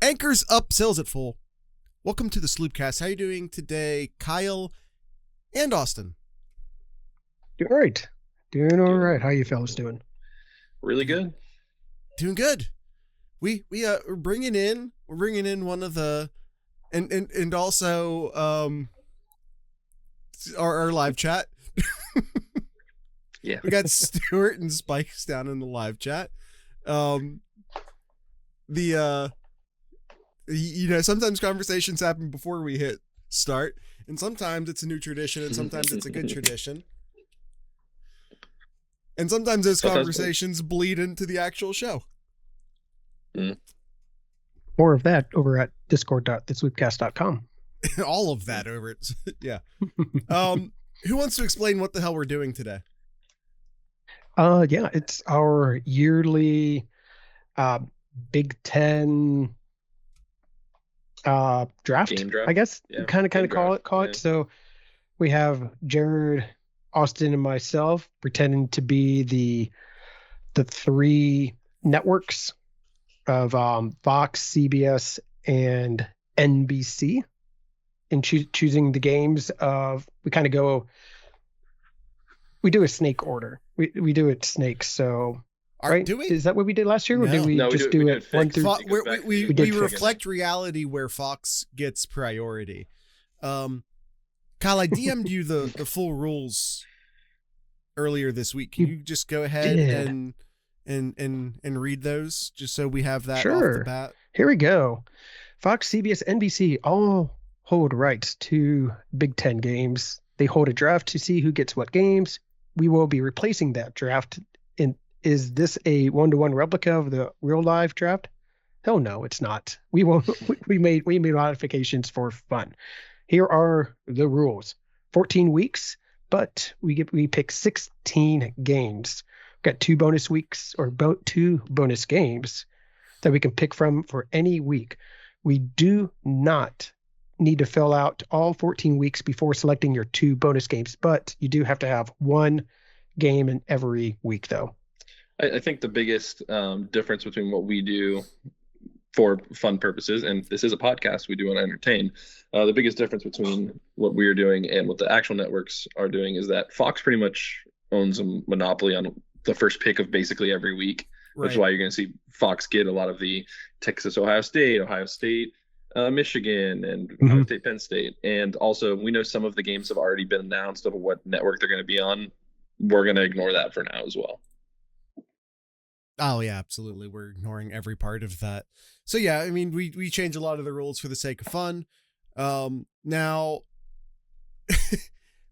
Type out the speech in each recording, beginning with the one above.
Anchors up, sails at full. Welcome to the Sloopcast. How are you doing today, Kyle and Austin? Doing all right. Doing all right. How you fellas doing? Really good. Doing good. We're bringing in one of the and also our live chat. Yeah. We got Stuart and Spikes down in the live chat. Sometimes conversations happen before we hit start, and sometimes it's a new tradition, and sometimes it's a good tradition. And sometimes those conversations bleed into the actual show. More of that over at discord.thesweepcast.com. All of that over it. Yeah. Who wants to explain what the hell we're doing today? Yeah, it's our yearly Bigten draft, Game draft? I guess. Yeah. Kind of call it. Yeah. So we have Jared, Austin, and myself pretending to be the three networks of Fox, CBS, and NBC, and choosing the games of, we do a snake order. We do it snakes. So right? Do we? Is that what we did last year, or No. did we just do it one through? We fixed. reflect reality where Fox gets priority. Kyle, I DM'd you the full rules earlier this week. Can you just go ahead and read those, just so we have that off the bat? Here we go. Fox, CBS, NBC all hold rights to Big Ten games. They hold a draft to see who gets what games. We will be replacing that draft. And is this a one-to-one replica of the real live draft? Hell no, it's not. We made modifications for fun. Here are the rules. 14 weeks, but we pick 16 games. We've got 2 bonus weeks, or 2 bonus games that we can pick from for any week. We do not need to fill out all 14 weeks before selecting your 2 bonus games, but you do have to have 1 game in every week, though. I think the biggest difference between what we do for fun purposes, and this is a podcast, we do want to entertain, the biggest difference between what we are doing and what the actual networks are doing is that Fox pretty much owns a monopoly on the first pick of basically every week, which is why you're going to see Fox get a lot of the Texas, Ohio State, Michigan, and Ohio State, Penn State. And also, we know some of the games have already been announced of what network they're going to be on. We're going to ignore that for now as well. Oh, yeah, absolutely. We're ignoring every part of that. So, yeah, I mean, we change a lot of the rules for the sake of fun. Now,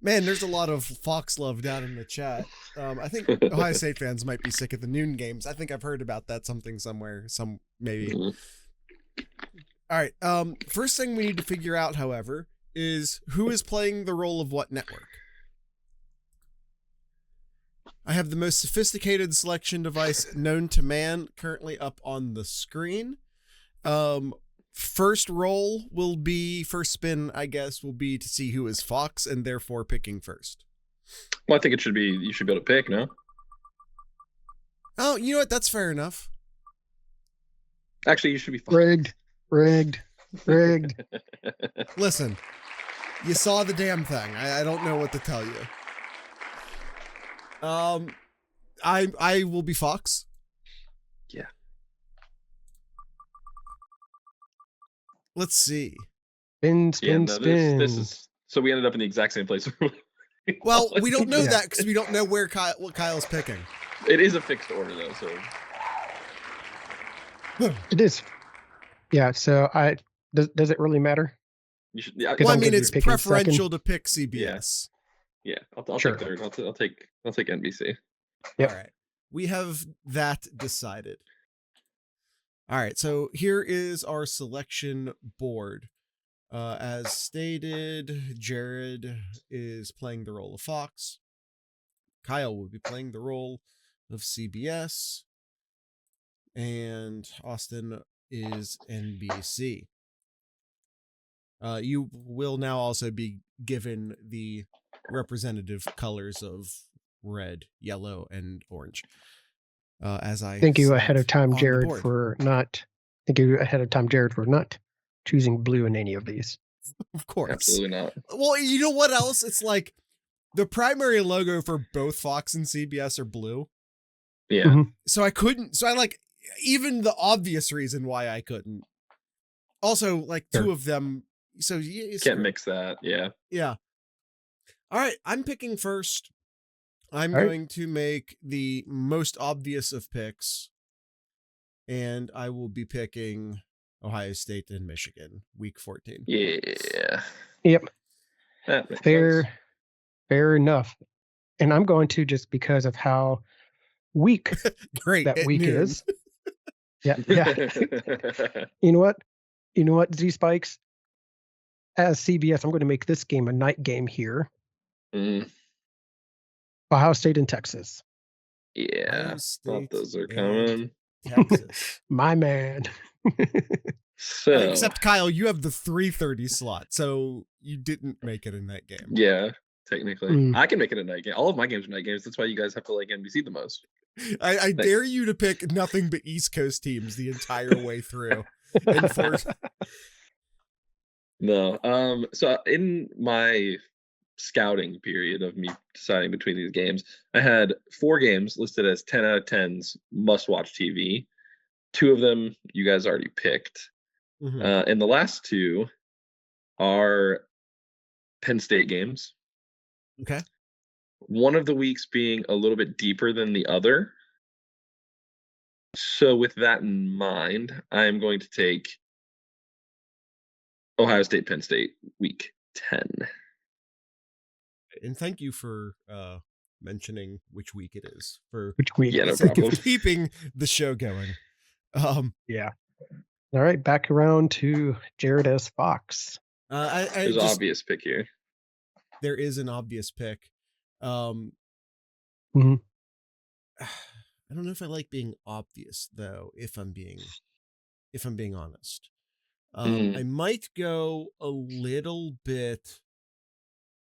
man, there's a lot of Fox love down in the chat. I think Ohio State fans might be sick of the noon games. I think I've heard about that somewhere, maybe. All right. First thing we need to figure out, however, is who is playing the role of what network. I have the most sophisticated selection device known to man currently up on the screen. First spin, I guess, will be to see who is Fox and therefore picking first. Well, I think you should be able to pick, no? Oh, you know what? That's fair enough. Actually, you should be Fox. Rigged. Listen, you saw the damn thing. I don't know what to tell you. I will be Fox. Yeah. Let's see. Spin. This is so we ended up in the exact same place. Well, we don't know that because we don't know what Kyle's picking. It is a fixed order though, so it is. Yeah. So does it really matter? You should. Yeah, well, I mean, it's preferential to pick CBS. Yeah, I'll take third. I'll take NBC. Yep. All right, we have that decided. All right, so here is our selection board. As stated, Jared is playing the role of Fox. Kyle will be playing the role of CBS. And Austin is NBC. You will now also be given the representative colors of red, yellow, and orange. As I thank you ahead of time, Jared, board. for not Thank you ahead of time, Jared, for not choosing blue in any of these. Of course. Absolutely not. Well, you know what else? It's like the primary logo for both Fox and CBS are blue. Yeah. Mhm. So I couldn't. So I like even the obvious reason why I couldn't. Also, like Sure. two of them. So you Can't mix that. Yeah. Yeah. All right. I'm picking first. I'm All right. going to make the most obvious of picks. And I will be picking Ohio State and Michigan, week 14. Yeah. Yep. That makes Fair, sense. fair enough. And I'm going to just because of how weak Great. that at week noon. is. Yeah. You know what, Z Spikes? As CBS, I'm going to make this game a night game here. Mm, Ohio State and Texas. yeah. Ohio Thought State those are and coming. Texas. My man. So Except Kyle, you have the 3:30 slot, so you didn't make it in that game. yeah, technically. Mm. I can make it a night game. All of my games are night games. That's why you guys have to like NBC the most. I dare you to pick nothing but East Coast teams the entire way through. And No. So in my scouting period of me deciding between these games, I had 4 games listed as 10 out of 10s must watch TV. 2 of them you guys already picked. Mhm. And the last 2 are Penn State games. Okay. One of the weeks being a little bit deeper than the other. So with that in mind, I am going to take Ohio State, Penn State, week 10. And thank you for mentioning which week it is for Which week? Yeah, no sake problem. of keeping the show going. Yeah. All right, back around to Jared S. Fox. There's an obvious pick here. There is an obvious pick. Mhm. I don't know if I like being obvious though, if I'm being honest. I might go a little bit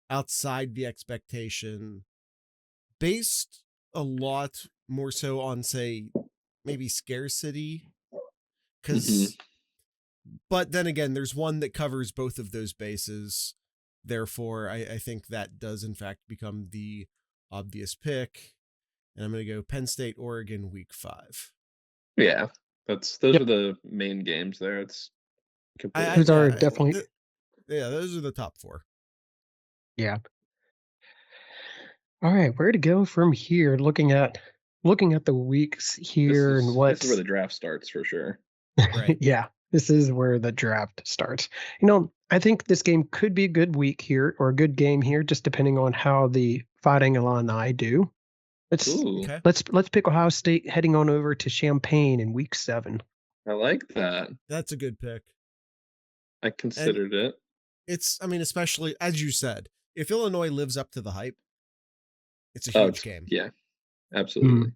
outside the expectation, based a lot more so on, say, maybe scarcity. Because, but then again, there's one that covers both of those bases. Therefore, I think that does in fact become the obvious pick. And I'm going to go Penn State, Oregon, week 5. Yeah, those are the main games there. It's Those are definitely. Those are the top 4. Yeah. All right, where to go from here? Looking at the weeks here and what. This is where the draft starts for sure. Right. Yeah, this is where the draft starts. I think this game could be a good week here or a good game here, just depending on how the Fighting Illini do. Let's pick Ohio State heading on over to Champaign in week 7. I like that. That's a good pick. I considered it. It's, especially as you said, if Illinois lives up to the hype, it's a huge game. Yeah, absolutely.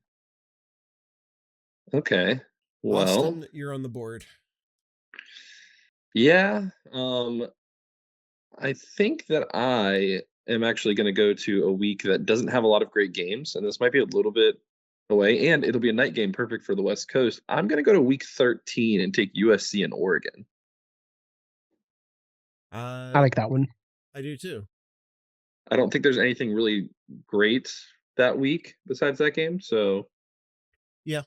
Okay. Well, Austin, you're on the board. Yeah. I think that I am actually going to go to a week that doesn't have a lot of great games, and this might be a little bit away, and it'll be a night game perfect for the West Coast. I'm going to go to week 13 and take USC and Oregon. I like that one. I do too. I don't think there's anything really great that week besides that game, so yeah,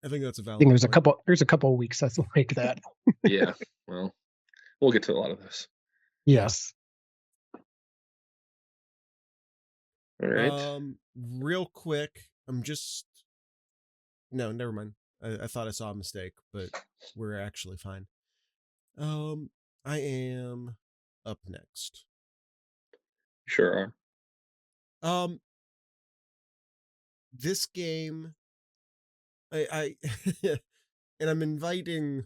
I think that's a valid. I think there's a couple of weeks that's like that. Yeah, well, we'll get to a lot of this. Yes. All right. Real quick, no, never mind. I thought I saw a mistake, but we're actually fine. I am up next. Sure are. This game, I and I'm inviting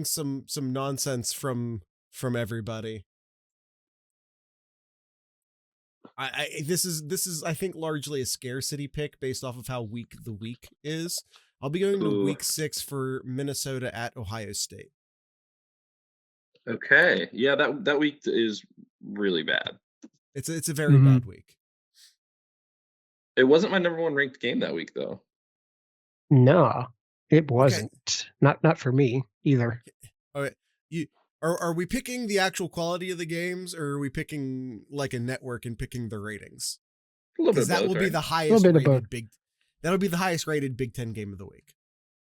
some nonsense from everybody. This is I think largely a scarcity pick based off of how weak the week is. I'll be going to week 6 for Minnesota at Ohio State. Okay. Yeah, that week is really bad. It's a very bad week. It wasn't my number 1 ranked game that week though. No. It wasn't. Not for me either. Okay. Are we picking the actual quality of the games, or are we picking like a network and picking the ratings? A little bit Because of that both, will be right? the highest bit of both. rated big. That'll be the highest rated Big Ten game of the week.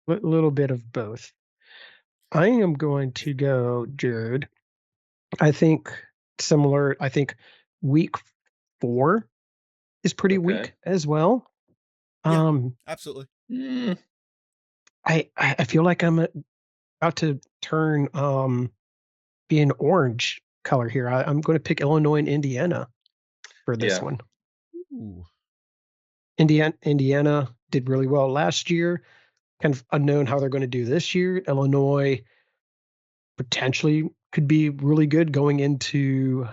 A little bit of both. I am going to go, Jared. I think similar. I think week 4 is pretty Okay. weak as well. Yeah. Absolutely. I feel like I'm about to turn be an orange color here. I'm going to pick Illinois and Indiana for this Yeah. one. Ooh. Indiana did really well last year. Kind of unknown how they're going to do this year. Illinois potentially could be really good going into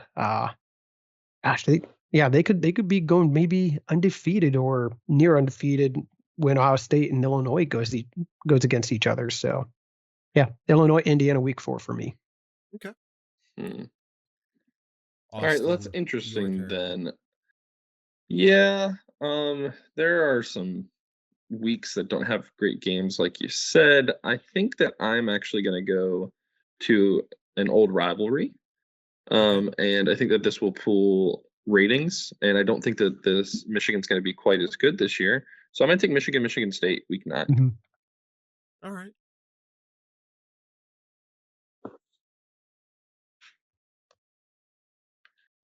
they could be going maybe undefeated or near undefeated when Ohio State and Illinois goes against each other. So yeah, Illinois, Indiana week 4 for me. Okay. All right, that's Austin, interesting your turn. then. Yeah, there are some weeks that don't have great games, like you said. I think that I'm actually going to go to an old rivalry, and I think that this will pull ratings, and I don't think that this Michigan's going to be quite as good this year. So I'm going to take Michigan State week 9. Mm-hmm. All right.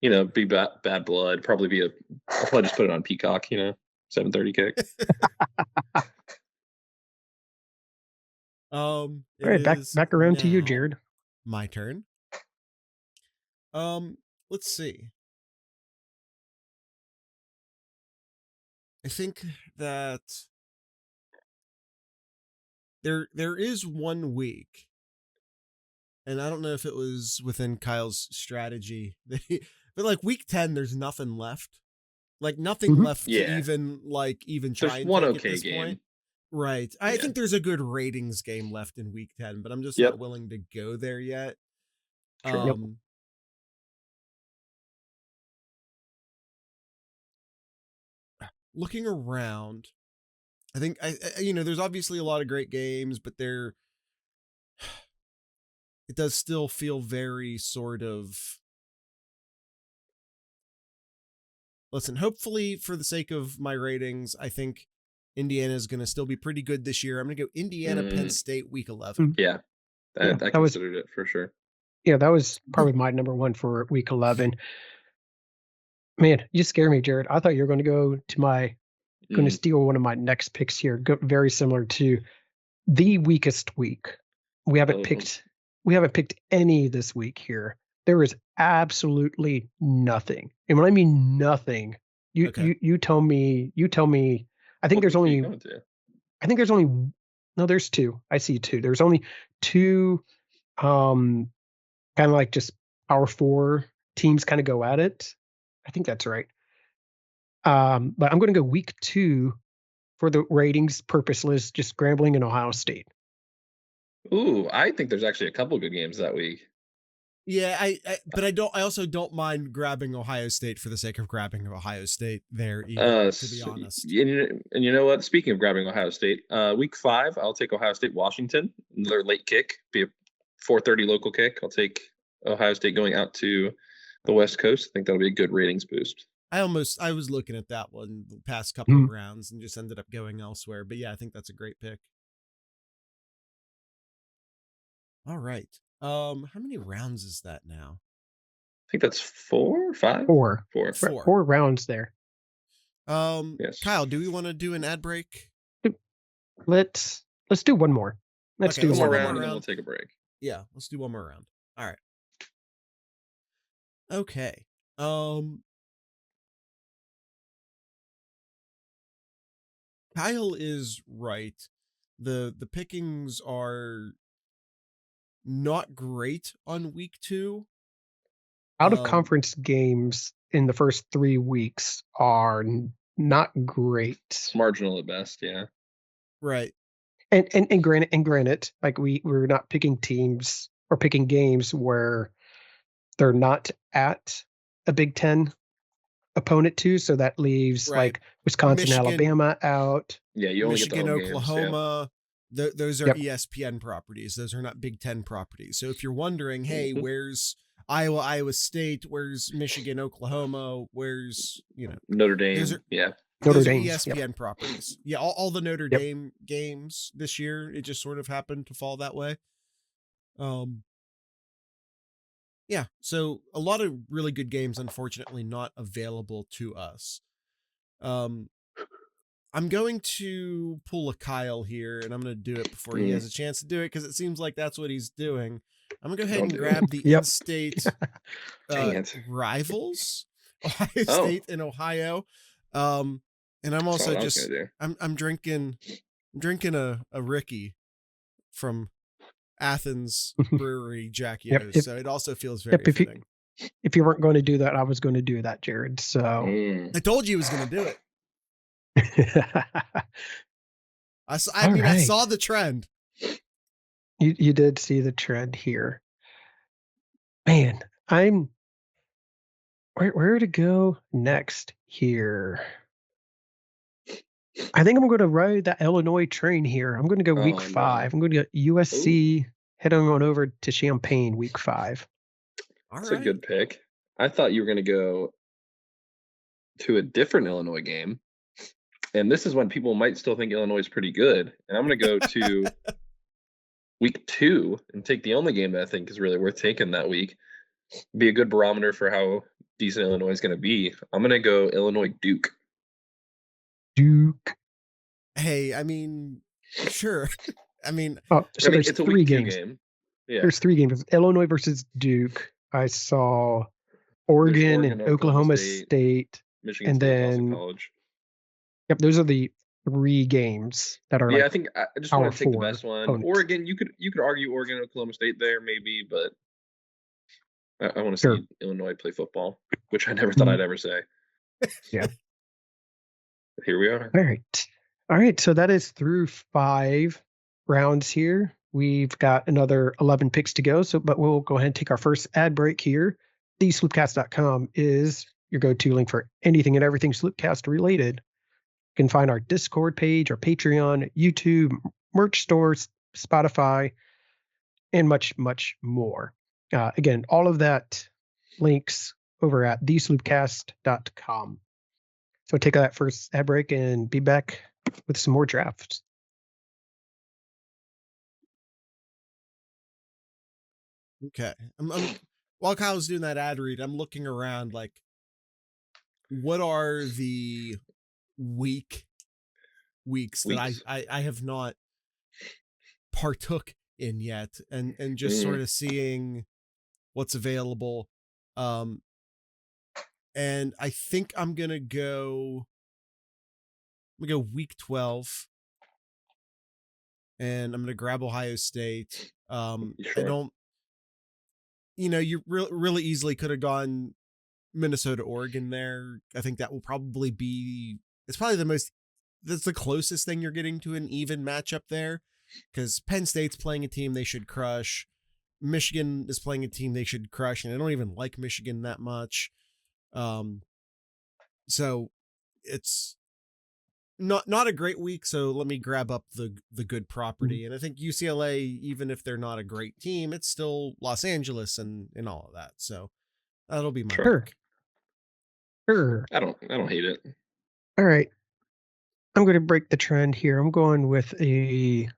You know, be bad blood. Probably be I'll probably just put it on Peacock. 7:30 kick. All right, back around to you, Jared. My turn. Let's see. I think that there is one week, and I don't know if it was within Kyle's strategy, but like week 10, there's nothing left. Like nothing left to even try. There's and one take okay at this game. Point. Right. I think there's a good ratings game left in week 10, but I'm just not willing to go there yet. Sure. Looking around, I think there's obviously a lot of great games, but it does still feel very sort of. Listen, hopefully for the sake of my ratings, I think Indiana is going to still be pretty good this year. I'm going to go Indiana, Penn State, week 11. Yeah, I considered it for sure. Yeah, that was probably my number 1 for week 11. Man, you scare me, Jared. I thought you were going to go to going to steal one of my next picks here. Very similar to the weakest week. We haven't picked any this week here. There is absolutely nothing. And when I mean nothing, you tell me, I think there's only no, there's 2. I see 2. There's only 2 kind of like just Power 4 teams kind of go at it. I think that's right. But I'm going to go week 2 for the ratings purposeless, just Grambling and Ohio State. Ooh, I think there's actually a couple good games that week. Yeah, but I also don't mind grabbing Ohio State for the sake of grabbing Ohio State there, either, to be honest. And you know what? Speaking of grabbing Ohio State, week 5, I'll take Ohio State, Washington. Their late kick, be a 4:30 local kick. I'll take Ohio State going out to the West Coast. I think that'll be a good ratings boost. I was looking at that one the past couple of rounds and just ended up going elsewhere. But yeah, I think that's a great pick. All right. How many rounds is that now? I think that's 4, 5? 4. 4. 4 rounds there. Yes. Kyle, do we want to do an ad break? Let's do one more. Let's do one more round and then we'll take a break. Yeah, let's do one more round. All right. Okay. Kyle is right. The pickings are not great on week 2. Out of conference games in the first 3 weeks are not great. Marginal at best, yeah. Right. And granted, like we're not picking teams or picking games where they're not at a Big Ten opponent too, so that leaves like Wisconsin, Michigan, Alabama out. Yeah, you only Michigan, get the home Oklahoma, games, Those are Yep. ESPN properties. Those are not Big Ten properties. So if you're wondering, hey, where's Iowa State? Where's Michigan, Oklahoma? Where's, Notre Dame. those are Notre Dame. ESPN properties. Yeah, all the Notre Yep. Dame games this year, it just sort of happened to fall that way. Yeah, so a lot of really good games, unfortunately, not available to us. I'm going to pull a Kyle here, and I'm going to do it before he has a chance to do it, because it seems like that's what he's doing. I'm going to go ahead and grab the in-state rivals, Ohio State and Ohio. And I'm also just, I'm drinking a Ricky from Athens Brewery, Jack Yo's. So it also feels very fitting. If you weren't going to do that, I was going to do that, Jared. So I told you he was going to do it. I saw the trend. You did see the trend here. Man, I'm where to go next here. I think I'm going to ride that Illinois train here. I'm going to go week 5. I'm going to go USC, heading on over to Champaign week 5. That's a good pick. I thought you were going to go to a different Illinois game. And this is when people might still think Illinois is pretty good. And I'm going to go to week 2 and take the only game that I think is really worth taking that week. Be a good barometer for how decent Illinois is going to be. I'm going to go Illinois Duke. Duke. Hey, I mean, sure. There's 3 games. Game. Yeah. There's 3 games. Illinois versus Duke. I saw Oregon and Oklahoma State. Michigan and State, then Boston College. Yep, those are the 3 games that are. Yeah, I think I just want to take the best one. Opponents. Oregon, you could argue Oregon and Oklahoma State there maybe, but I want to see Illinois play football, which I never thought I'd ever say. Yeah. But here we are. All right. So that is through 5 rounds here. We've got another 11 picks to go. But we'll go ahead and take our first ad break here. TheSloopcast.com is your go-to link for anything and everything Sloopcast related. You can find our Discord page, our Patreon, YouTube, merch stores, Spotify, and much, much more. Again, all of that links over at thesloopcast.com. So take that first ad break and be back with some more drafts. Okay. While Kyle's doing that ad read, I'm looking around like, what are the weeks that I have not partook in yet, and just sort of seeing what's available. And I think I'm gonna go week 12, and I'm gonna grab Ohio State. I don't, you really easily could have gone Minnesota, Oregon there. I think that will probably be, that's the closest thing you're getting to an even matchup there, because Penn State's playing a team they should crush. Michigan is playing a team they should crush, and I don't even like Michigan that much. So it's not a great week. So let me grab up the good property. And I think UCLA, even if they're not a great team, it's still Los Angeles and all of that. So that'll be my pick. Sure. I don't hate it. All right. I'm going to break the trend here. I'm going to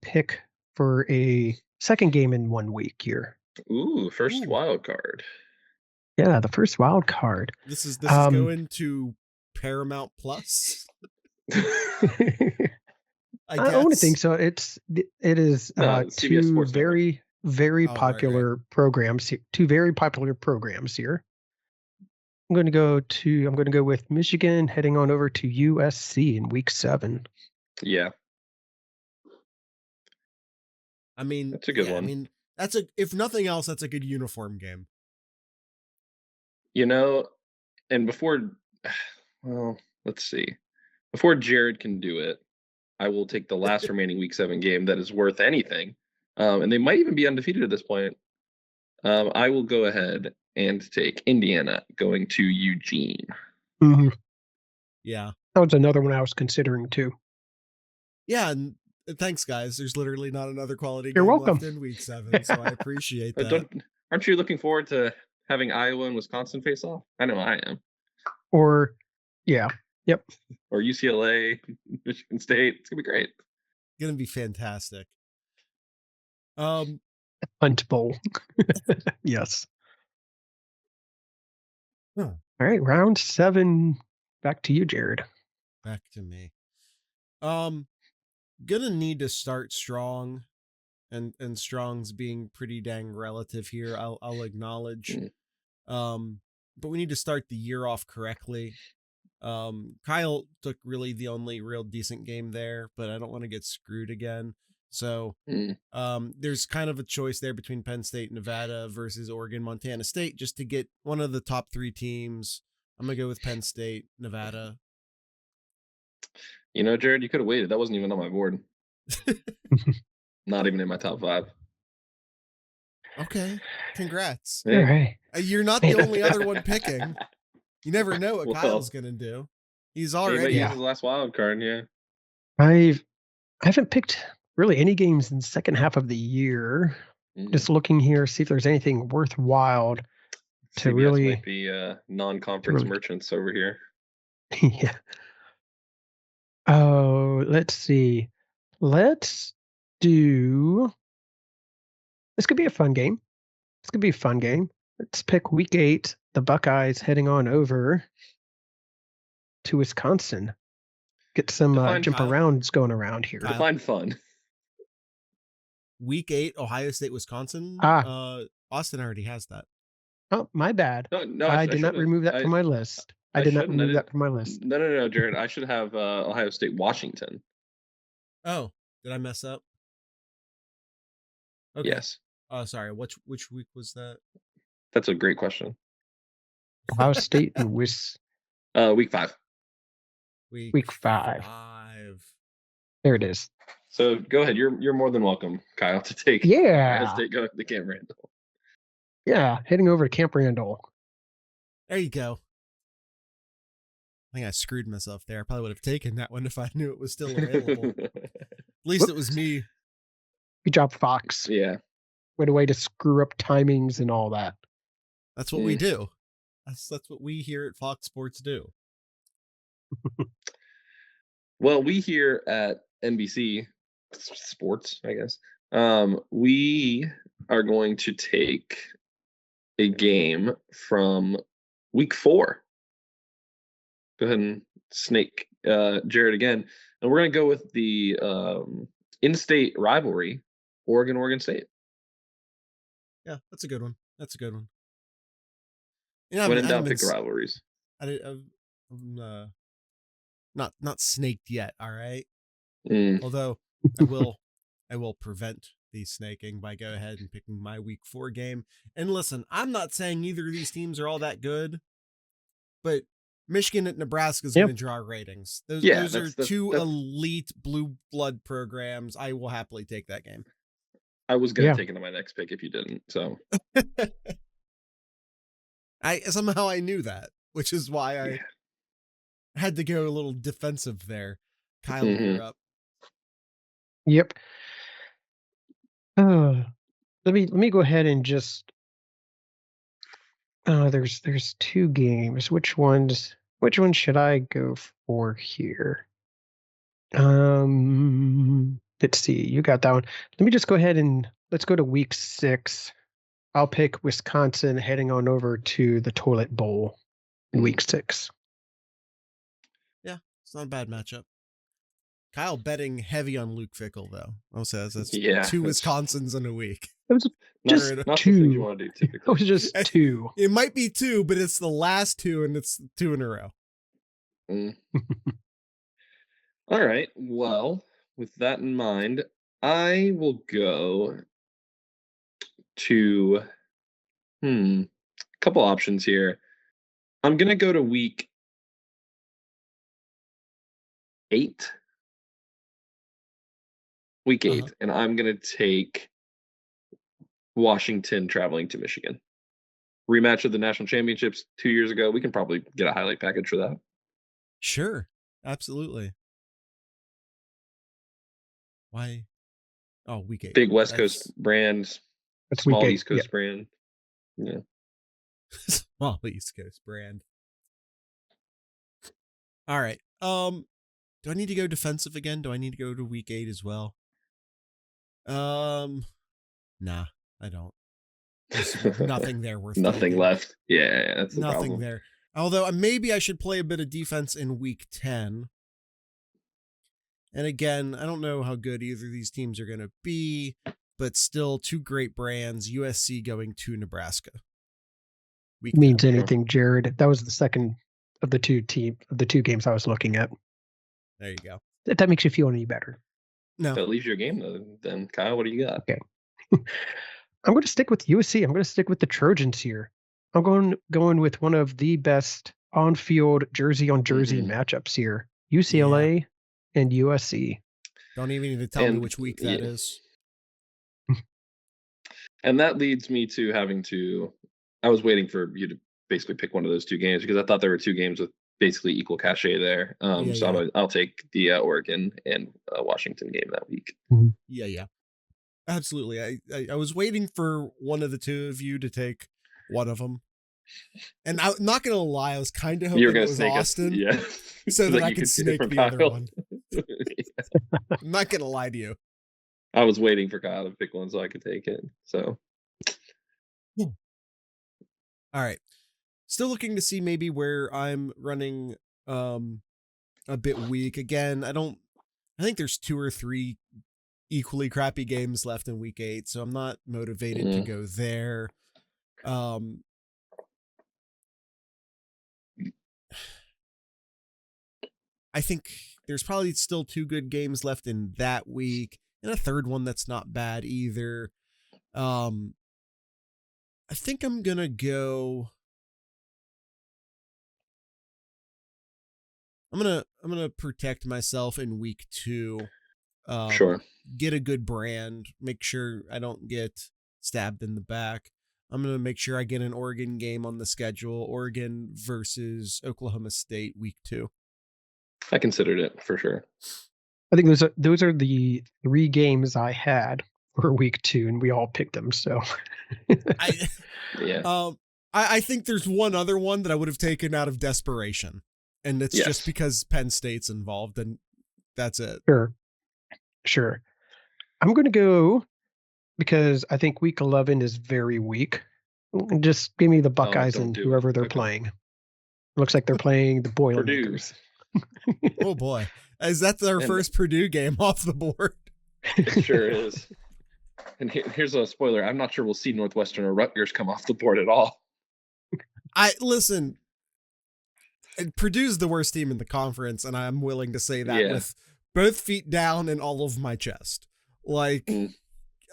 pick for a second game in 1 week here. First wild card. Yeah, the first wild card. This is going to Paramount Plus. I don't think so. It is 2 very, very popular programs here. 2 very popular programs here. I'm going to go with Michigan heading on over to USC in week 7. Yeah. I mean, that's a good one. I mean, if nothing else, that's a good uniform game. And let's see. Before Jared can do it, I will take the last remaining week 7 game that is worth anything. And they might even be undefeated at this point. I will go ahead and take Indiana going to Eugene. Mm-hmm. Yeah. That was another one I was considering too. Yeah, and thanks, guys. There's literally not another quality You're game welcome. left in week 7, so I appreciate that. Aren't you looking forward to having Iowa and Wisconsin face off? I know I am. Or, yeah. Yep. Or UCLA, Michigan State. It's gonna be great. Gonna be fantastic. Hunt Bowl. Yes. Huh. All right, round 7. Back to you, Jared. Back to me. Gonna need to start strong, and strong's being pretty dang relative here. I'll acknowledge. But we need to start the year off correctly. Kyle took really the only real decent game there, but I don't want to get screwed again. So there's kind of a choice there between Penn State, Nevada versus Oregon, Montana State, just to get one of the top 3 teams. I'm going to go with Penn State, Nevada. You know, Jared, you could have waited. That wasn't even on my board. Not even in my top 5. Okay. Congrats. All right. You're not the only other one picking. You never know what Kyle's going to do. He's already... He might use his last wild card, yeah. I haven't picked really any games in the second half of the year. Just looking here, see if there's anything worthwhile to CBS really... might be non-conference merchants over here. Yeah. Oh, let's see. Let's do... This could be a fun game. Let's pick week 8. The Buckeyes heading on over to Wisconsin. Get some jump arounds going around here. Define fun. Week 8, Ohio State, Wisconsin. Austin already has that. Oh, my bad. No, I did not remove that from my list. I did not remove that from my list. No, Jared. I should have Ohio State, Washington. Oh, did I mess up? Okay. Yes. Sorry. Which week was that? That's a great question. Ohio State and week 5. Week 5. There it is. So go ahead. You're more than welcome, Kyle, to take Ohio State going to Camp Randall. Yeah, heading over to Camp Randall. There you go. I think I screwed myself there. I probably would have taken that one if I knew it was still available. At least it was me. Good job, Fox. Yeah. What a way to screw up timings and all that. That's what we do. That's what we here at Fox Sports do. Well, we here at NBC Sports, I guess, we are going to take a game from week 4. Go ahead and snake Jared again. And we're going to go with the in-state rivalry, Oregon State. Yeah, that's a good one. When in doubt, pick the rivalries. I'm not snaked yet, all right? Although I will prevent the snaking by go ahead and picking my week 4 game. And listen, I'm not saying either of these teams are all that good, but Michigan and Nebraska is going to draw ratings. Those are two elite blue blood programs. I will happily take that game. I was going to take it in my next pick if you didn't. So I knew that, which is why I had to go a little defensive there. Kyle, you're up. Yep. Let me go ahead and just. There's 2 games. Which ones should I go for here? Let's see. You got that one. Let me just go ahead and let's go to week 6. I'll pick Wisconsin heading on over to the Toilet Bowl in week 6. Yeah, it's not a bad matchup. Kyle betting heavy on Luke Fickell, though. I'll say that's 2 Wisconsins in a week. It was just not 2. You want to do typically. It was just 2. It might be 2, but it's the last 2, and it's 2 in a row. All right. Well, with that in mind, I will go to a couple options here. I'm going to go to week 8. Week 8, and I'm going to take Washington traveling to Michigan. Rematch of the national championships 2 years ago. We can probably get a highlight package for that. Sure. Absolutely. Why? Oh, week 8. Big West Coast brand, That's small week 8. East Coast brand. Yeah. Small East Coast brand. All right. Do I need to go defensive again? Do I need to go to week 8 as well? Nah, I don't. There's nothing there worth Nothing taking. left. Yeah, that's the Nothing problem. there. Although maybe I should play a bit of defense in week 10. And again, I don't know how good either of these teams are going to be, but still 2 great brands. USC going to Nebraska. Week 10. Means anything, Jared. That was the second of the two games I was looking at. There you go. If that makes you feel any better. No. That leaves your game though. Then Kyle, what do you got? Okay. I'm going to stick with USC. I'm going to stick with the Trojans here. I'm going with one of the best on-field jersey-on-jersey matchups here. UCLA and USC. Don't even need to tell me which week that is. And that leads me to having to... I was waiting for you to basically pick one of those 2 games because I thought there were 2 games with basically equal cachet there. I'll take the Oregon and Washington game that week. Yeah. Absolutely. I was waiting for one of the 2 of you to take one of them. And I'm not going to lie, I was kind of hoping it was Austin. So that I could snake the other one. I'm not going to lie to you. I was waiting for Kyle to pick one so I could take it. So. All right. Still looking to see maybe where I'm running a bit weak. Again, I think there's 2 or 3 equally crappy games left in week 8, so I'm not motivated to go there. I think there's probably still 2 good games left in that week, and a third one that's not bad either. I think I'm gonna go. I'm gonna protect myself in week 2. Sure. Get a good brand. Make sure I don't get stabbed in the back. I'm going to make sure I get an Oregon game on the schedule. Oregon versus Oklahoma State week 2. I considered it for sure. I think those are the 3 games I had for week 2, and we all picked them. So, I think there's one other one that I would have taken out of desperation, and it's just because Penn State's involved, and that's it. Sure. I'm going to go because I think week 11 is very weak. Just give me the Buckeyes and whoever they're playing. Looks like they're playing the Boilermakers. Oh boy. Is that their first Purdue game off the board? It sure is. And here's a spoiler. I'm not sure we'll see Northwestern or Rutgers come off the board at all. Listen, Purdue's the worst team in the conference, and I'm willing to say that with both feet down and all of my chest. Like,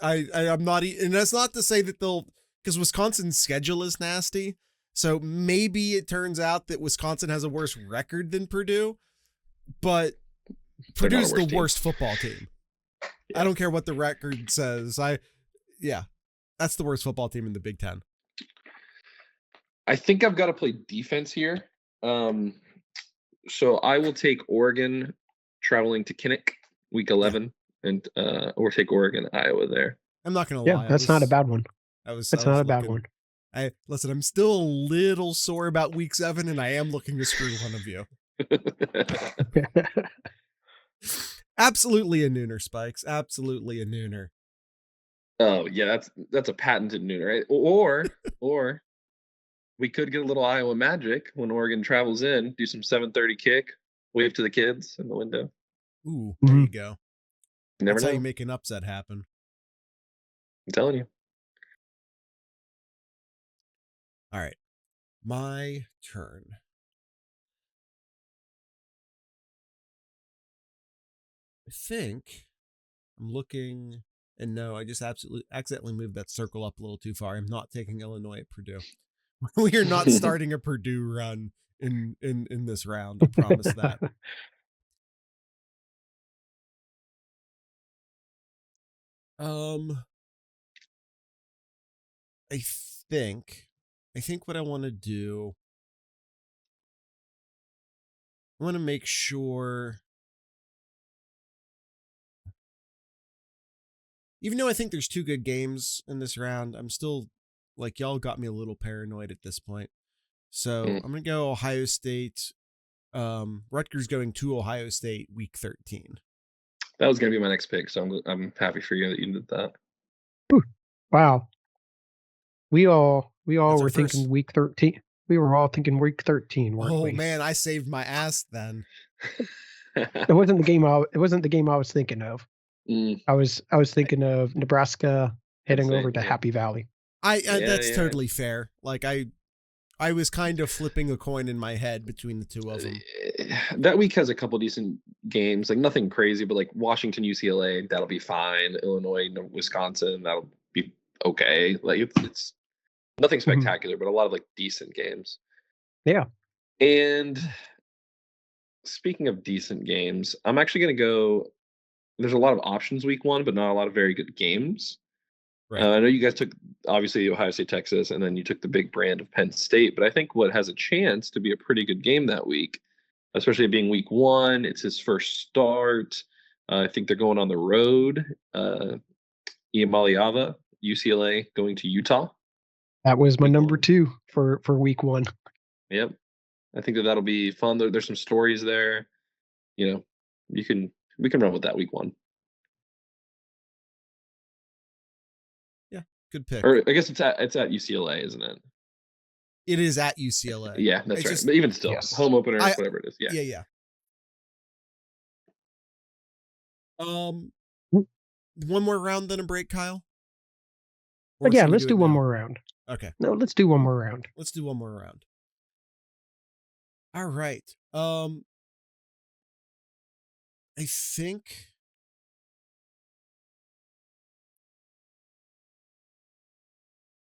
I'm not, and that's not to say that because Wisconsin's schedule is nasty. So maybe it turns out that Wisconsin has a worse record than Purdue, but Purdue's the worst football team. I don't care what the record says. That's the worst football team in the Big Ten. I think I've got to play defense here. So I will take Oregon traveling to Kinnick week 11 and or take Oregon, Iowa there. I'm not going to lie. That's not a bad one. That's not a bad one. Listen, I'm still a little sore about week 7, and I am looking to screw one of you. Absolutely a nooner, Spikes. Absolutely a nooner. Oh yeah, that's a patented nooner, right? Or we could get a little Iowa magic when Oregon travels in, do some 7:30 kick, wave to the kids in the window. Ooh, there you go. That's how you make an upset happen. I'm telling you. All right, my turn. I think I'm looking, and no, I just accidentally moved that circle up a little too far. I'm not taking Illinois at Purdue. We are not starting a Purdue run in this round. I promise that. I think what I want to do, I want to make sure even though I think there's 2 good games in this round, I'm still like, y'all got me a little paranoid at this point. So I'm going to go Ohio State. Rutgers going to Ohio State week 13. That was going to be my next pick, so I'm happy for you that you did that. Wow. We all That's our were thinking first. week 13. We were all thinking week 13, weren't Oh we? man, I saved my ass then. It wasn't the game I was thinking of. Mm, I was thinking of Nebraska heading say, over to yeah. Happy Valley. That's totally fair. Like I was kind of flipping a coin in my head between the 2 of them. That week has a couple decent games, like nothing crazy, but like Washington, UCLA, that'll be fine. Illinois, Wisconsin, that'll be okay. Like it's nothing spectacular, but a lot of like decent games. Yeah. And speaking of decent games, I'm actually going to go. There's a lot of options week 1, but not a lot of very good games. Right. I know you guys took obviously Ohio State, Texas, and then you took the big brand of Penn State. But I think what has a chance to be a pretty good game that week, especially being week 1, it's his first start. I think they're going on the road. Iamaliava, UCLA going to Utah. That was my Week number 1. 2 for week 1. Yep. I think that'll be fun. There's some stories there. You know, we can run with that week 1. Good pick. Or I guess it's at UCLA, isn't it? It is at UCLA. Yeah, that's It's right. just- But even still, Yes. home opener, whatever it is. Yeah. Yeah. One more round, then a break, Kyle. Or But yeah, should we let's do it one now? more round. Okay. No, let's do one more round. Let's do one more round. All right. I think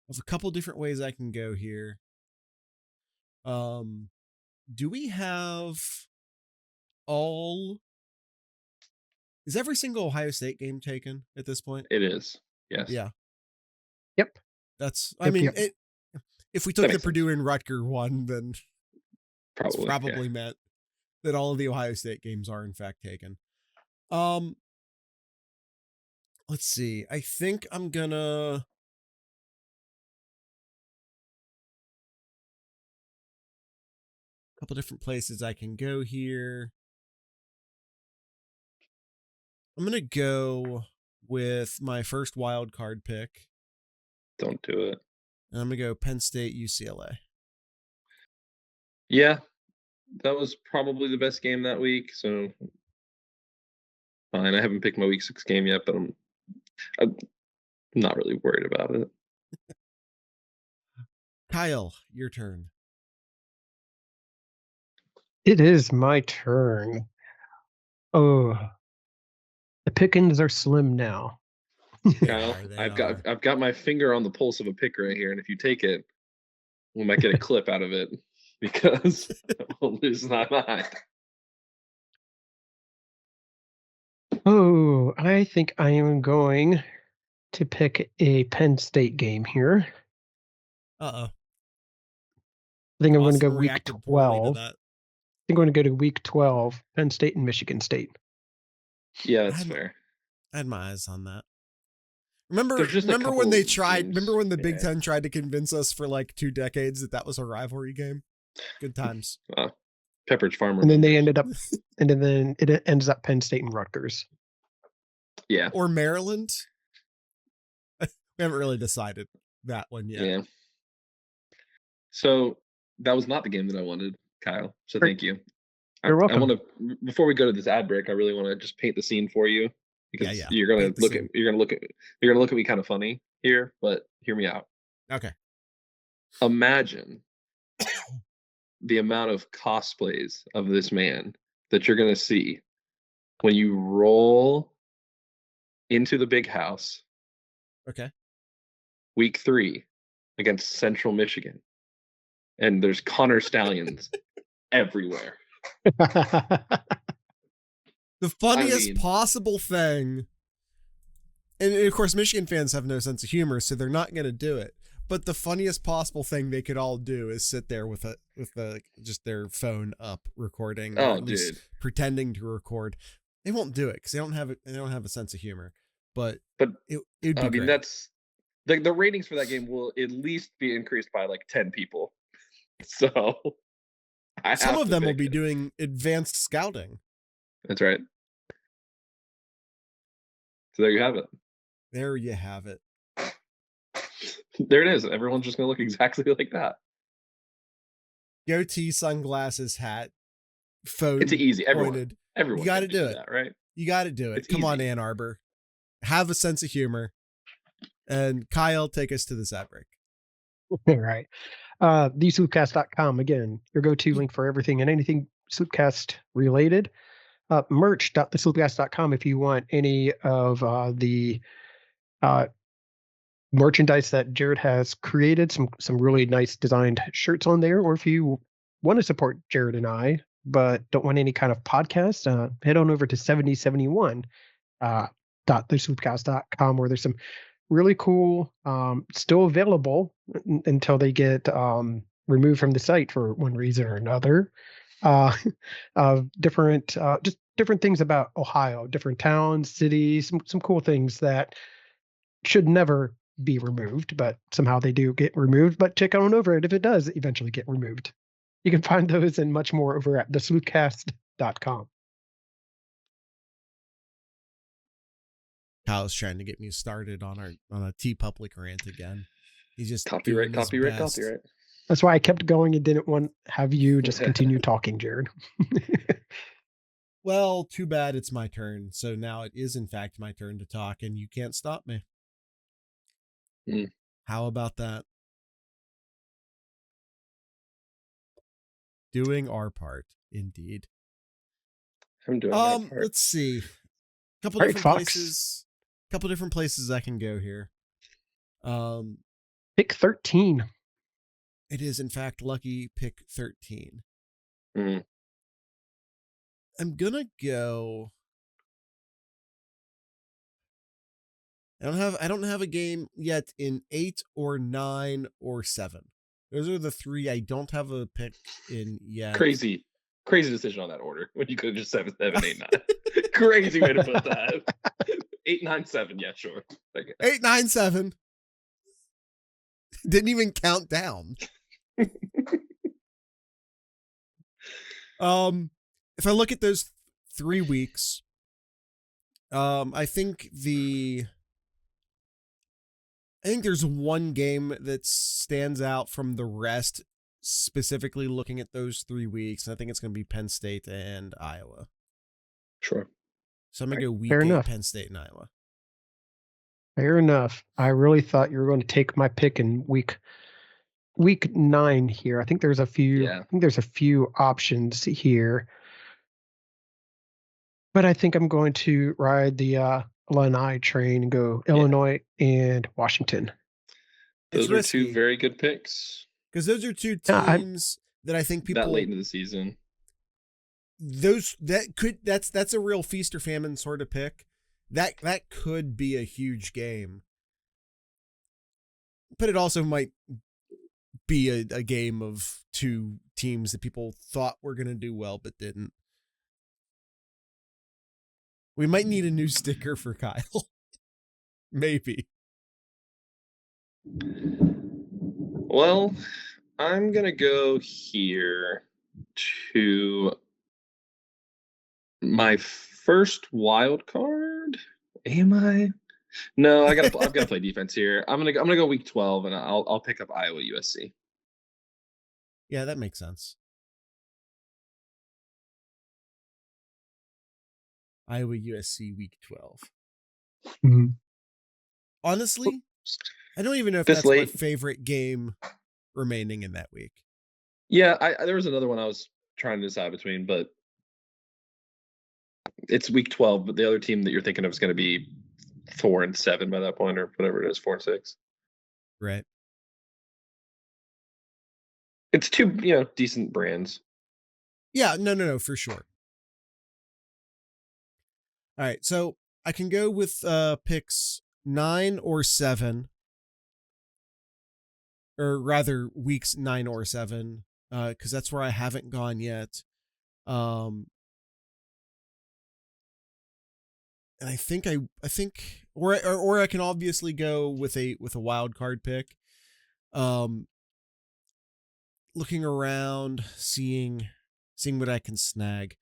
there's a couple different ways I can go here. Do we have is every single Ohio State game taken at this point? It is. Yes. Yeah. Yep. That's, Yep, I mean, yep. if we took the makes Purdue and Rutger one, then it's Probably. probably meant that all of the Ohio State games are in fact taken. Let's see. I think I'm gonna couple different places I can go here. I'm gonna go with my first wild card pick. Don't do it. And I'm gonna go Penn State, UCLA. Yeah, that was probably the best game that week. So fine. I haven't picked my week 6 game yet, but I'm not really worried about it. Kyle, your turn. It is my turn. Oh, the pickings are slim now. Kyle, I've got my finger on the pulse of a pick right here, and if you take it, we might get a clip out of it because we'll lose my mind. Oh, I think I am going to pick a Penn State game here. Uh-oh. I think I'm going to go Austin week reacted poorly to 12. that. I think I'm going to go to week 12, Penn State and Michigan State. Yeah, that's fair. I had my eyes on that. Remember There's just a when couple they tried, games. remember when the Big Yeah. Ten tried to convince us for like 2 decades that was a rivalry game? Good times. Pepperidge Farm. And then they remembers. ended up, and then it ends up Penn State and Rutgers. Yeah. Or Maryland. We haven't really decided that one yet. Yeah. So that was not the game that I wanted, Kyle. So thank you. You're welcome. I want to, before we go to this ad break, I really want to just paint the scene for you because Yeah. you're gonna Paint the look scene. at you're gonna look at me kind of funny here, but hear me out. Okay. Imagine the amount of cosplays of this man that you're gonna see when you roll into the big house. Okay. Week 3 against Central Michigan, and there's Connor Stallions everywhere. The funniest mean- possible thing, and of course Michigan fans have no sense of humor, so they're not going to do it. But the funniest possible thing they could all do is sit there with just their phone up recording, or Oh, at least dude. pretending to record. They won't do it because they don't have a sense of humor. but But it'd be I mean, great. that's the ratings for that game will at least be increased by like 10 people. So Some of them will be it. doing advanced scouting. That's right. So there you have it. There you have it. There it is. Everyone's just gonna look exactly like that. Goatee, sunglasses, hat, phone. It's easy. Pointed. Everyone You got to can do it. that, right? You got to do it. It's Come on, easy. Ann Arbor. Have a sense of humor. And Kyle, take us to this ad break. All right. TheSloopcast.com, again, your go-to link for everything and anything Sloopcast related. Merch.thesloopcast.com if you want any of the merchandise that Jared has created, some really nice designed shirts on there, or if you want to support Jared and I but don't want any kind of podcast, head on over to 7071 .thesloopcast.com, where there's some really cool, still available until they get removed from the site for one reason or another, different just different things about Ohio, different towns, cities, some cool things that should never be removed, but somehow they do get removed. But check on over it if it does eventually get removed. You can find those and much more over at thesloopcast.com. Kyle's trying to get me started on a TeePublic rant again. He's just Copyright. That's why I kept going and didn't want to have you just continue talking, Jared. Well, too bad it's my turn. So now it is in fact my turn to talk, and you can't stop me. How about that? Doing our part, indeed. I'm doing my part. Let's see. Couple different places I can go here. Pick 13. It is in fact lucky pick 13. I'm gonna go. I don't have a game yet in 8 or 9 or 7. Those are the 3 I don't have a pick in yet. Crazy decision on that order when you could have just 7, 8, 9. Crazy way to put that. 8, 9, 7. Yeah, sure. Okay. 8, 9, 7. Didn't even count down. If I look at those 3 weeks, I think there's one game that stands out from the rest, specifically looking at those 3 weeks. And I think it's going to be Penn State and Iowa. Sure. So I'm going to go week 8, Penn State and Iowa. Fair enough. I really thought you were going to take my pick in week 9 here. I think there's a few options here. But I think I'm going to ride the Illini train and go Illinois and Washington. Those are 2 very good picks. Because those are 2 teams that I think people that late into the season. That's a real feast or famine sort of pick. That could be a huge game. But it also might be a game of 2 teams that people thought were going to do well but didn't. We might need a new sticker for Kyle. Maybe. Well, I'm going to go here to my first wild card. Am I? No, I've got to play defense here. I'm going to go week 12 and I'll pick up Iowa USC. Yeah, that makes sense. Iowa USC week 12. Mm-hmm. Honestly, I don't even know if that's my favorite game remaining in that week. Yeah, there was another one I was trying to decide between, but it's week 12, but the other team that you're thinking of is going to be 4 and 7 by that point, or whatever it is, 4 and 6. Right. It's 2, decent brands. Yeah, no, for sure. All right, so I can go with picks 9 or 7, or rather weeks 9 or 7, because that's where I haven't gone yet. And I think or I can obviously go with a wild card pick. Looking around, seeing what I can snag.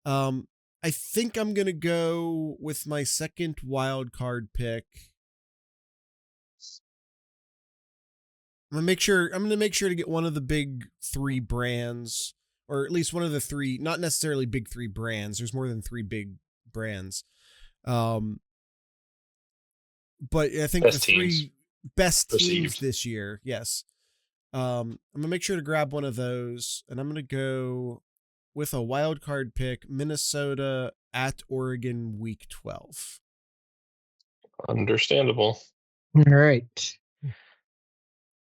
I think I'm gonna go with my second wild card pick. I'm gonna make sure to get one of the big 3 brands, or at least one of the 3, not necessarily big 3 brands. There's more than 3 big brands. But I think Best the 3 best teams Perceived. this year, yes. I'm gonna make sure to grab one of those, and I'm gonna go with a wild card pick, Minnesota at Oregon, week 12. Understandable. All right.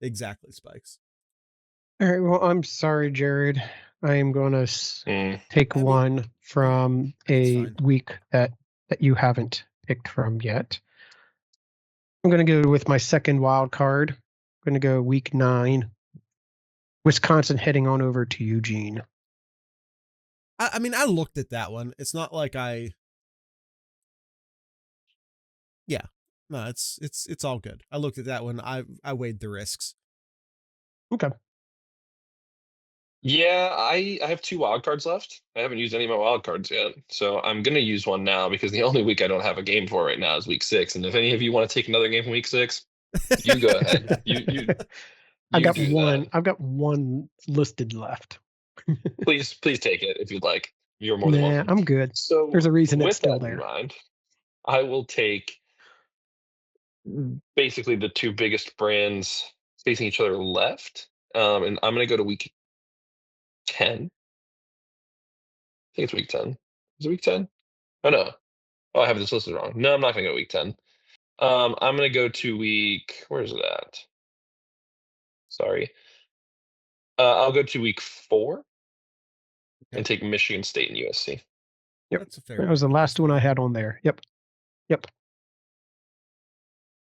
Exactly, Spikes. All right. Well, I'm sorry, Jared. I am going to take I mean, one from a fine. week that you haven't picked from yet. I'm going to go with my second wild card. I'm going to go week 9. Wisconsin heading on over to Eugene. I mean, I looked at that one. It's not like no, it's all good. I looked at that one. I weighed the risks. Okay. Yeah, I have 2 wild cards left. I haven't used any of my wild cards yet, so I'm gonna use one now because the only week I don't have a game for right now is week 6. And if any of you want to take another game from week 6, you go ahead. You I got do one. that. I've got one listed left. Please take it if you'd like. You're more than Nah, welcome. I'm good. So There's a reason it's with still that in there. mind, I will take basically the 2 biggest brands facing each other left, and I'm gonna go to week 10. I think it's week 10. Is it week 10? Oh no. Oh, I have this listed wrong. No, I'm not gonna go week 10. I'm gonna go to week. Where is it at? Sorry. I'll go to week 4 and take Michigan State and USC. Yep. That's a fair. That was the pick. last one I had on there. Yep.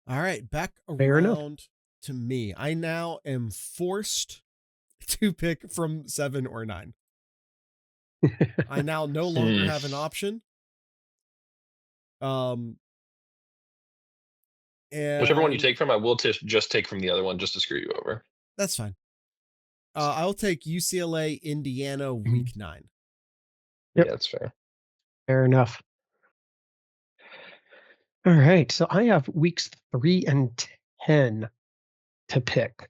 All right, back Fair enough. around to me. I now am forced to pick from 7 or 9. I now no longer have an option. And Whichever one you take from, I will just take from the other one just to screw you over. That's fine. I'll take UCLA, Indiana, week 9. Yep. Yeah, that's fair. Fair enough. All right. So I have weeks 3 and 10 to pick.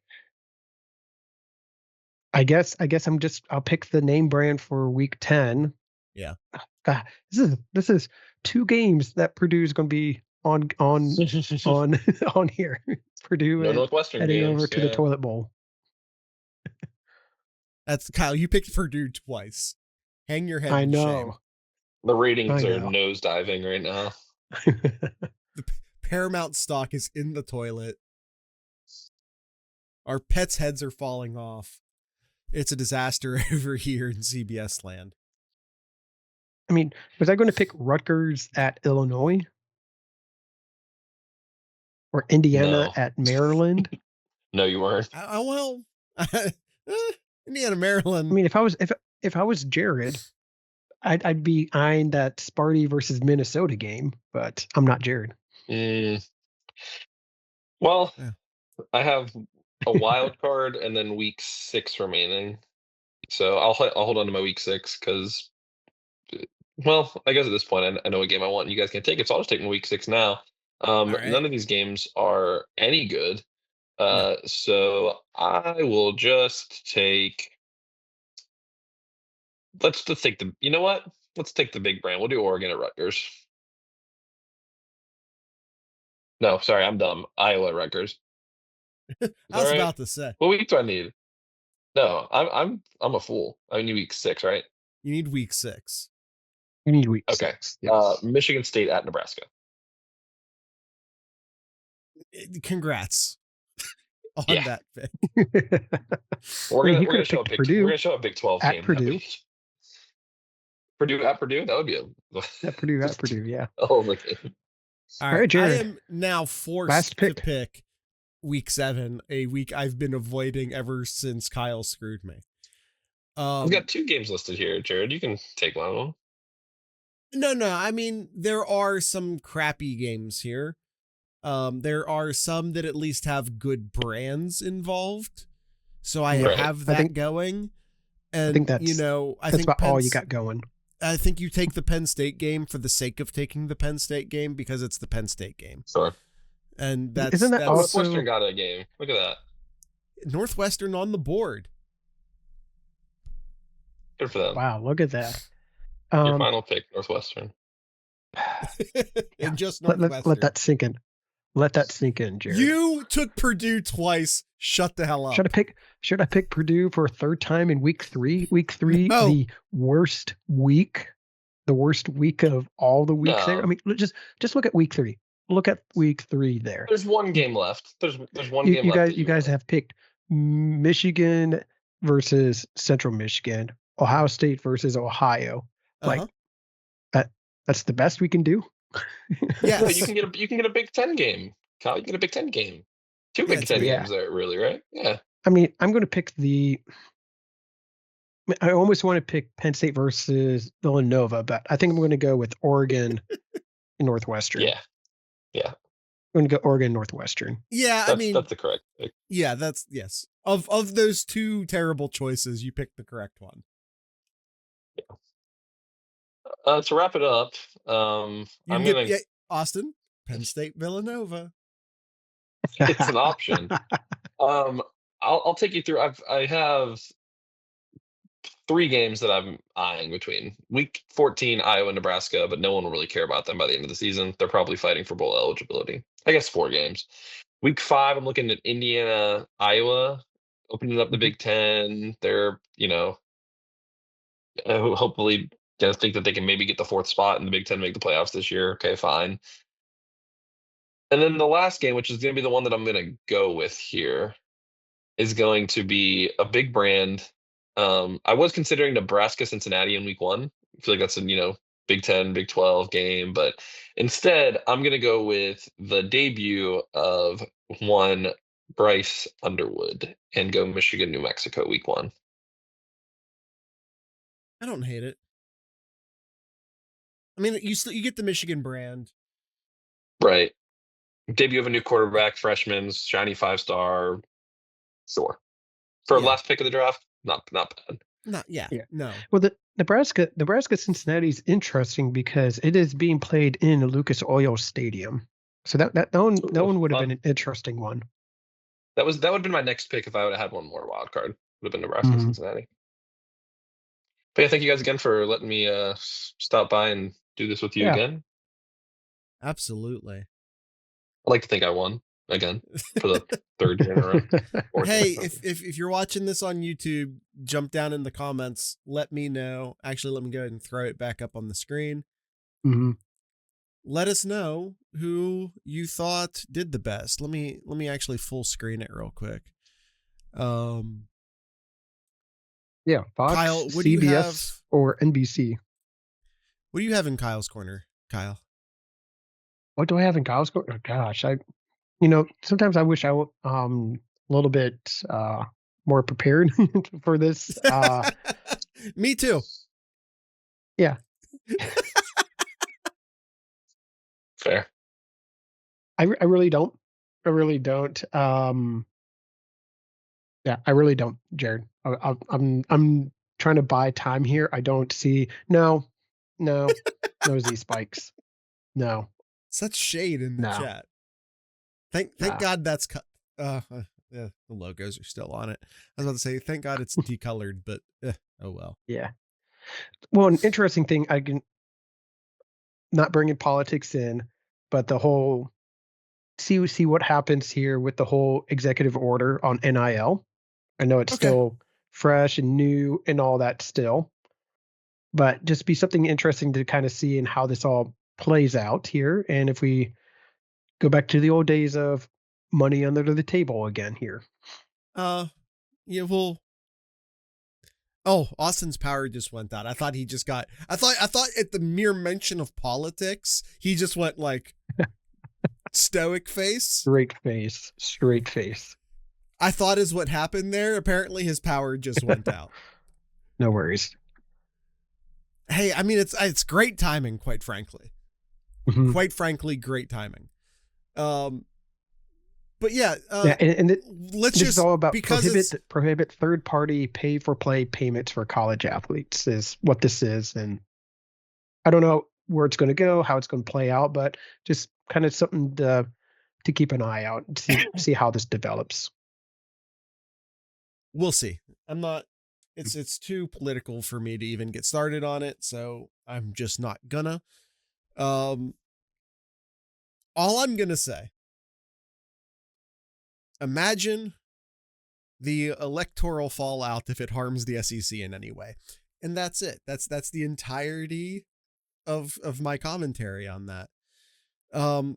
I guess I'll pick the name brand for week 10. Yeah. God, this is 2 games that Purdue is going to be on here. Purdue No Northwestern heading games, over to the toilet bowl. That's Kyle. You picked Purdue twice. Hang your head. I in know. Shame. The ratings I are know. nosediving right now. The Paramount stock is in the toilet. Our pets' heads are falling off. It's a disaster over here in CBS land. I mean, was I going to pick Rutgers at Illinois? Or Indiana at Maryland? No, you weren't. Indiana, Maryland. I mean, if I was Jared, I'd be eyeing that Sparty versus Minnesota game, but I'm not Jared. Well, Yeah. I have a wild card and then week 6 remaining, so I'll hold on to my week 6 because, well, I guess at this point I know what game I want. You guys can take it, so I'll just take my week 6 now. right. None of these games are any good, No. so I will just take. Let's take the. You know what? Let's take the big brand. We'll do Oregon at Rutgers. No, sorry, I'm dumb. Iowa at Rutgers. I was about to say. What week do I need? No, I'm a fool. I need week 6, right? You need week 6. You need week Okay. 6. Yes. Michigan State at Nebraska. Congrats on that pick. We're gonna show a big. Purdue We're gonna show a Big 12 at game. Purdue. Purdue at Purdue. That would be At Purdue. Yeah. Oh, look. All right, right, Jared. I am now forced Last to pick. pick week 7, a week I've been avoiding ever since Kyle screwed me. I've got 2 games listed here, Jared. You can take one of them. No. I mean, there are some crappy games here. There are some that at least have good brands involved. So I Right. have that going. And, I think that's I that's think about all you got going. I think you take the Penn State game for the sake of taking the Penn State game because it's the Penn State game. Sure. And that's Isn't that that's also- Northwestern got a game. Look at that. Northwestern on the board. Good for them. Wow, look at that. Your final pick, Northwestern. And just let Northwestern. that sink in. Let that sink in, Jared. You took Purdue twice. Shut the hell up. Should I pick Purdue for a third time in week 3? Week 3, No. the worst week of all the weeks there. No. I mean, just look at week 3. Look at week 3 there. There's one game left. There's one game You left. guys, you guys have picked Michigan versus Central Michigan, Ohio State versus Ohio. Uh-huh. Like that's the best we can do. Yes. No, you can get a Big Ten game. Kyle, you can get a Big Ten game. 2 Big Ten yeah. games there, really, right? Yeah. I mean, I'm going to pick I almost want to pick Penn State versus Villanova, but I think I'm going to go with Oregon and Northwestern. Yeah. I'm going to go Oregon Northwestern. Yeah, That's the correct pick. yeah, that's yes. Of those two terrible choices, you picked the correct one. To wrap it up, You I'm can gonna. get Austin, Penn State, Villanova. It's an option. I'll take you through. I have 3 games that I'm eyeing between week 14, Iowa, Nebraska, but no one will really care about them by the end of the season. They're probably fighting for bowl eligibility. I guess 4 games. Week 5, I'm looking at Indiana, Iowa, opening up the Big Ten. They're hopefully gonna think that they can maybe get the 4th spot in the Big Ten, make the playoffs this year. Okay, fine. And then the last game, which is going to be the one that I'm going to go with here, is going to be a big brand. I was considering Nebraska, Cincinnati in week 1. I feel like that's a Big 10, Big 12 game, but instead I'm going to go with the debut of one Bryce Underwood and go Michigan, New Mexico week 1. I don't hate it. I mean, you get the Michigan brand. Right. Debut of a new quarterback, freshman, shiny 5-star. Sure. For Yeah. last pick of the draft, not bad. Yeah. No. Well, the Nebraska Cincinnati is interesting because it is being played in Lucas Oil Stadium. So that one would have been an interesting one. That would have been my next pick if I would have had one more wild card. Would have been Nebraska, Cincinnati. But yeah, thank you guys again for letting me stop by and do this with you again. Absolutely. I'd like to think I won again for the 3rd year in a row. Hey, if you're watching this on YouTube, jump down in the comments. Let me know. Actually, let me go ahead and throw it back up on the screen. Mm-hmm. Let us know who you thought did the best. Let me actually full screen it real quick. Yeah, Fox, Kyle, what do you CBS, have? or NBC. What do you have in Kyle's corner, Kyle? What do I have in Kyle's corner? Oh, gosh, sometimes I wish I was a little bit more prepared for this. Me too. Yeah. Fair. I really don't. I really don't. Yeah, I really don't, Jared. I'm trying to buy time here. I don't see no Z spikes. No. Such shade in the chat. Thank God that's cut. The logos are still on it. I was about to say, thank God it's decolored, but oh well. Yeah. Well, an interesting thing, I can not bringing politics in, but the whole see what happens here with the whole executive order on NIL. I know it's still fresh and new and all that still, but just be something interesting to kind of see in how this all plays out here. And if we go back to the old days of money under the table again here. Yeah, well. Oh, Austin's power just went out. I thought he just got. I thought at the mere mention of politics, he just went like stoic face. Straight face. I thought is what happened there. Apparently, his power just went out. No worries. Hey, I mean, it's great timing, quite frankly. Mhm. Quite frankly, great timing. But yeah, Yeah, and let's this just is all about because it's prohibit third-party pay-for-play payments for college athletes is what this is, and I don't know where it's going to go, how it's going to play out, but just kind of something to keep an eye out and see how this develops. we'll see. I'm not. It's too political for me to even get started on it, so I'm just not gonna. Um, all I'm gonna say. Imagine the electoral fallout if it harms the SEC in any way, and that's it. That's the entirety of my commentary on that. Um,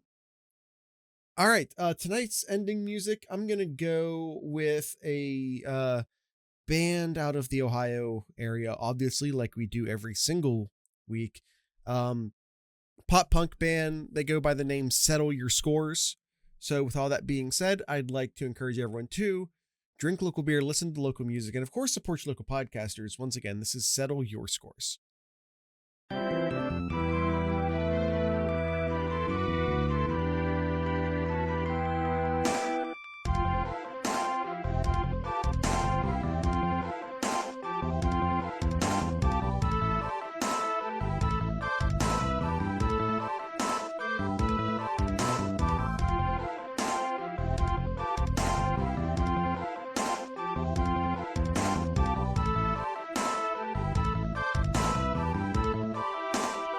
all right. Tonight's ending music, I'm gonna go with a band out of the Ohio area, obviously, like we do every single week. Um, Pop punk band. They go by the name Settle Your Scores. So, with all that being said, I'd like to encourage everyone to drink local beer, listen to local music, and of course, support your local podcasters. Once again, this is Settle Your Scores.